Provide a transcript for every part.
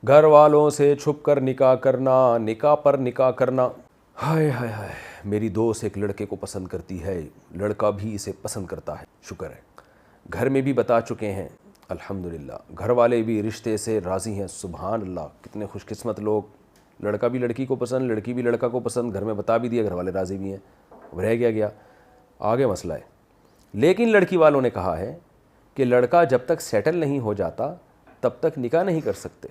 گھر والوں سے چھپ کر نکاح کرنا، نکاح پر نکاح کرنا. ہائے ہائے ہائے، میری دوست ایک لڑکے کو پسند کرتی ہے، لڑکا بھی اسے پسند کرتا ہے، شکر ہے. گھر میں بھی بتا چکے ہیں الحمدللہ، گھر والے بھی رشتے سے راضی ہیں، سبحان اللہ، کتنے خوش قسمت لوگ. لڑکا بھی لڑکی کو پسند، لڑکی بھی لڑکا کو پسند، گھر میں بتا بھی دیا، گھر والے راضی بھی ہیں. اب رہ گیا آگے مسئلہ ہے. لیکن لڑکی والوں نے کہا ہے کہ لڑکا جب تک سیٹل نہیں ہو جاتا تب تک نکاح نہیں کر سکتے.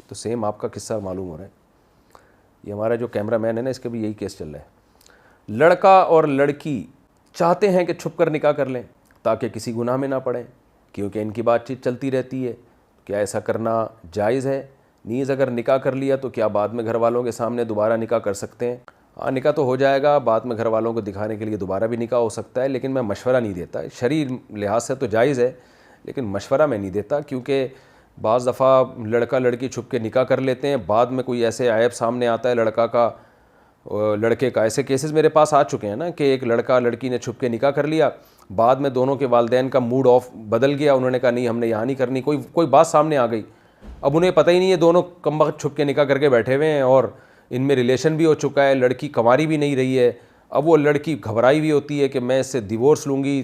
تو سیم آپ کا قصہ معلوم ہو رہا ہے. یہ ہمارا جو کیمرہ مین ہے نا، اس کا بھی یہی کیس چل رہا ہے. لڑکا اور لڑکی چاہتے ہیں کہ چھپ کر نکاح کر لیں تاکہ کسی گناہ میں نہ پڑیں، کیونکہ ان کی بات چیت چلتی رہتی ہے. کیا ایسا کرنا جائز ہے؟ نیز اگر نکاح کر لیا تو کیا بعد میں گھر والوں کے سامنے دوبارہ نکاح کر سکتے ہیں؟ ہاں، نکاح تو ہو جائے گا، بعد میں گھر والوں کو دکھانے کے لیے دوبارہ بھی نکاح ہو سکتا ہے. لیکن میں مشورہ نہیں دیتا. شرعی لحاظ سے تو جائز ہے، لیکن مشورہ میں نہیں دیتا، کیونکہ بعض دفعہ لڑکا لڑکی چھپ کے نکاح کر لیتے ہیں، بعد میں کوئی ایسے عیب سامنے آتا ہے لڑکا کا، لڑکے کا. ایسے کیسز میرے پاس آ چکے ہیں نا کہ ایک لڑکا لڑکی نے چھپ کے نکاح کر لیا، بعد میں دونوں کے والدین کا موڈ آف بدل گیا، انہوں نے کہا نہیں ہم نے یہاں نہیں کرنی، کوئی بات سامنے آ گئی. اب انہیں پتہ ہی نہیں ہے، دونوں کمبخت چھپ کے نکاح کر کے بیٹھے ہوئے ہیں اور ان میں ریلیشن بھی ہو چکا ہے، لڑکی کنواری بھی نہیں رہی ہے. اب وہ لڑکی گھبرائی ہوئی ہوتی ہے کہ میں اس سے ڈیورس لوں گی،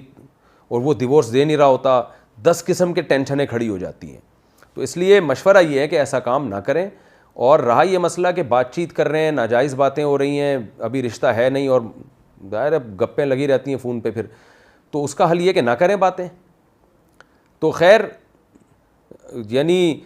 اور وہ ڈیورس دے نہیں رہا ہوتا. 10 قسم کے ٹینشنیں کھڑی ہو جاتی ہیں. تو اس لیے مشورہ یہ ہے کہ ایسا کام نہ کریں. اور رہا یہ مسئلہ کہ بات چیت کر رہے ہیں، ناجائز باتیں ہو رہی ہیں، ابھی رشتہ ہے نہیں اور ظاہر گپیں لگی رہتی ہیں فون پہ، پھر تو اس کا حل یہ کہ نہ کریں باتیں. تو خیر، یعنی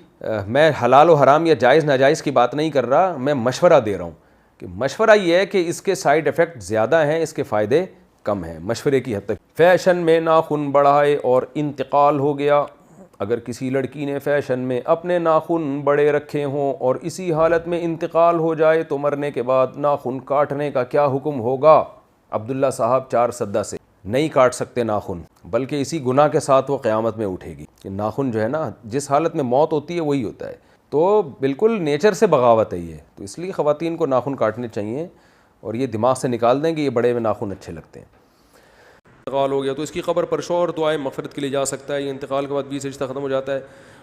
میں حلال و حرام یا جائز ناجائز کی بات نہیں کر رہا، میں مشورہ دے رہا ہوں کہ مشورہ یہ ہے کہ اس کے سائیڈ ایفیکٹ زیادہ ہیں، اس کے فائدے کم ہیں، مشورے کی حد تک. فیشن میں ناخن بڑھائے اور انتقال ہو گیا. اگر کسی لڑکی نے فیشن میں اپنے ناخن بڑے رکھے ہوں اور اسی حالت میں انتقال ہو جائے تو مرنے کے بعد ناخن کاٹنے کا کیا حکم ہوگا؟ عبداللہ صاحب 4 سدہ سے. نہیں کاٹ سکتے ناخن، بلکہ اسی گناہ کے ساتھ وہ قیامت میں اٹھے گی. کہ ناخن جو ہے نا، جس حالت میں موت ہوتی ہے وہی ہوتا ہے. تو بالکل نیچر سے بغاوت ہے یہ. تو اس لیے خواتین کو ناخن کاٹنے چاہیے اور یہ دماغ سے نکال دیں کہ یہ بڑے میں ناخن اچھے لگتے ہیں. انتقال ہو گیا تو اس کی قبر پر شور دعائیں مغفرت کے لیے جا سکتا ہے. یہ انتقال کے بعد بیوی سے رشتہ ختم ہو جاتا ہے.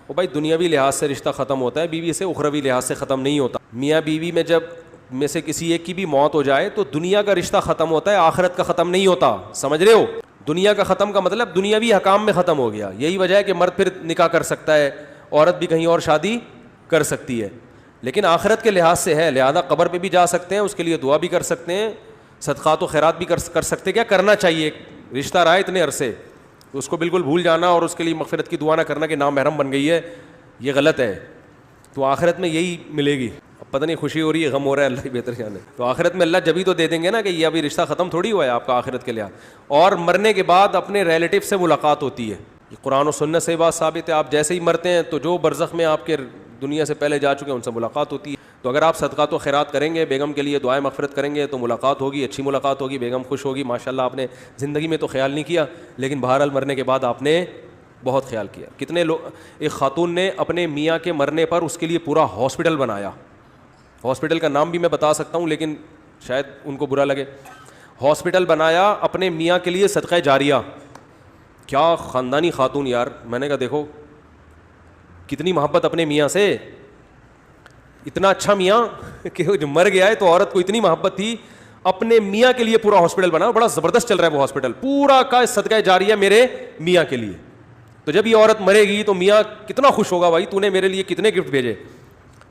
اور بھائی دنیاوی لحاظ سے رشتہ ختم ہوتا ہے، بیوی سے اخروی لحاظ سے ختم نہیں ہوتا. میاں بیوی میں جب میں سے کسی ایک کی بھی موت ہو جائے تو دنیا کا رشتہ ختم ہوتا ہے، آخرت کا ختم نہیں ہوتا. سمجھ رہے ہو؟ دنیا کا ختم کا مطلب دنیاوی حکام میں ختم ہو گیا. یہی وجہ ہے کہ مرد پھر نکاح کر سکتا ہے، عورت بھی کہیں اور شادی کر سکتی ہے، لیکن آخرت کے لحاظ سے ہے. لہذا قبر پہ بھی جا سکتے ہیں، اس کے لیے دعا بھی کر سکتے ہیں، صدقات و خیرات بھی کر سکتے ہیں. کیا کرنا چاہیے؟ رشتہ رہا اتنے عرصے، اس کو بالکل بھول جانا اور اس کے لیے مغفرت کی دعا نہ کرنا کہ نامحرم بن گئی ہے، یہ غلط ہے. تو آخرت میں یہی ملے گی. اب پتہ نہیں خوشی ہو رہی ہے، غم ہو رہا ہے، اللہ ہی بہتر جانے. تو آخرت میں اللہ جبھی تو دے دیں گے نا کہ یہ ابھی رشتہ ختم تھوڑی ہوا ہے آپ کا آخرت کے لحاظ. اور مرنے کے بعد اپنے ریلیٹیو سے ملاقات ہوتی ہے. یہ قرآن و سنت سے بات ثابت ہے. آپ جیسے ہی مرتے ہیں تو جو برزخ میں آپ کے دنیا سے پہلے جا چکے ہیں ان سے ملاقات ہوتی ہے. تو اگر آپ صدقات و خیرات کریں گے، بیگم کے لیے دعائیں مغفرت کریں گے تو ملاقات ہوگی، اچھی ملاقات ہوگی، بیگم خوش ہوگی. ماشاءاللہ آپ نے زندگی میں تو خیال نہیں کیا، لیکن بہرحال مرنے کے بعد آپ نے بہت خیال کیا. کتنے لوگ، ایک خاتون نے اپنے میاں کے مرنے پر اس کے لیے پورا ہاسپٹل بنایا. ہاسپٹل کا نام بھی میں بتا سکتا ہوں لیکن شاید ان کو برا لگے. ہاسپٹل بنایا اپنے میاں کے لیے، صدقہ جاریہ. کیا خاندانی خاتون یار. میں نے کہا دیکھو کتنی محبت اپنے میاں سے. اتنا اچھا میاں کہ جو مر گیا ہے تو عورت کو اتنی محبت تھی، اپنے میاں کے لیے پورا ہاسپٹل بنا. بڑا زبردست چل رہا ہے وہ ہاسپٹل، پورا کا صدقہ جاریہ میرے میاں کے لیے. تو جب یہ عورت مرے گی تو میاں کتنا خوش ہوگا، بھائی تو نے میرے لیے کتنے گفٹ بھیجے.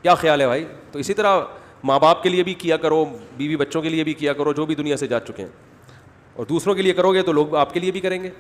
کیا خیال ہے بھائی؟ تو اسی طرح ماں باپ کے لیے بھی کیا کرو، بیوی بچوں کے لیے بھی کیا کرو جو بھی دنیا سے جا چکے ہیں. اور دوسروں کے لیے کرو گے تو لوگ آپ کے لیے بھی کریں گے.